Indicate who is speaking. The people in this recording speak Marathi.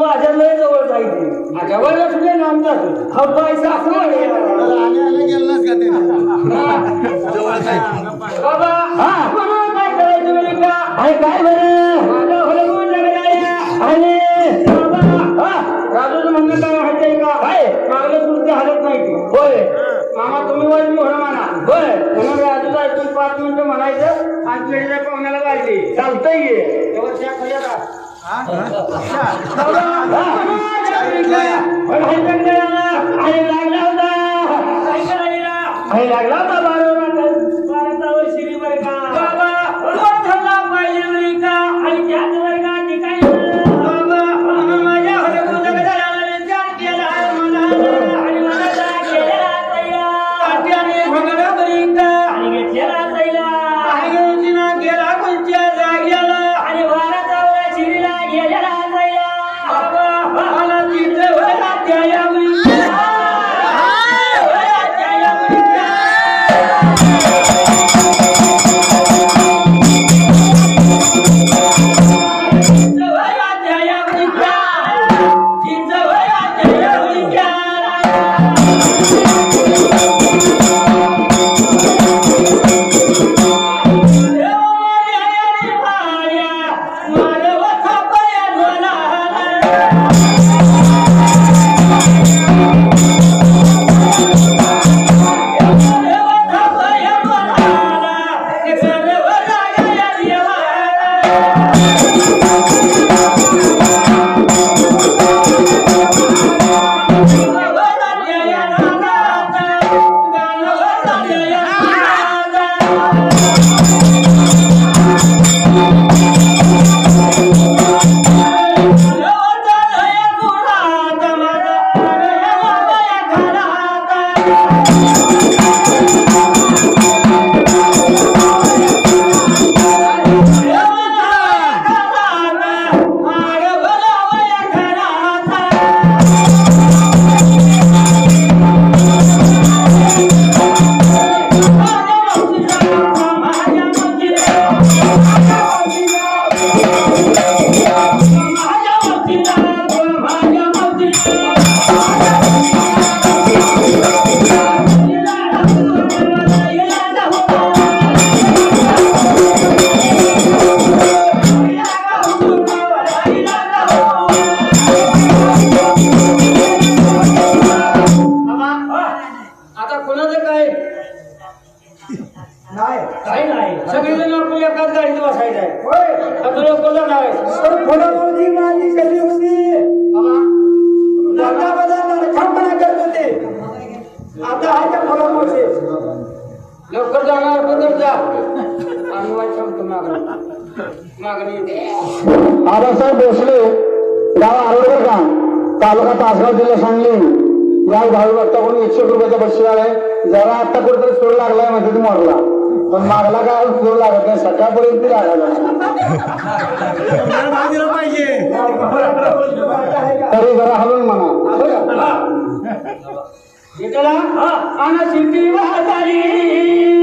Speaker 1: माझ्या लय जवळ जायचे जवळ सुद्धा नामता हा पैसा बाबा काय करायचं वेळी का काय बरं आणि राजूचं म्हणणं काय माहिती का मागलं सुरती हालत नाही होय मामा तुम्ही वय मी होणं म्हणा होय म्हणून राजूला ऐकून 5 मिनिटं म्हणायचं आणि पिढीच्या पाहुण्याला जायचे चालतंय गे तेव्हा त्या खऱ्या लागला होता बारावर शिरी बर का पाहिजे का आणि त्याच वर्गात लवकर जाणार बदल जा आम्ही वाट सांगतो मागणी
Speaker 2: आबासाहेब भोसले गाव आरोडकर का तालुका तासगाव जिल्हा सांगली या भावी भक्ताकडून 100 रुपयाचा बक्षीस आहे जरा आता कुठेतरी सोड लागलाय म्हणजे तू मारला पण मागला काय सोड लागत नाही सकाळपर्यंत लागला
Speaker 1: पाहिजे
Speaker 2: तरी जरा हलून म्हणा
Speaker 1: शिट्टी वाजारी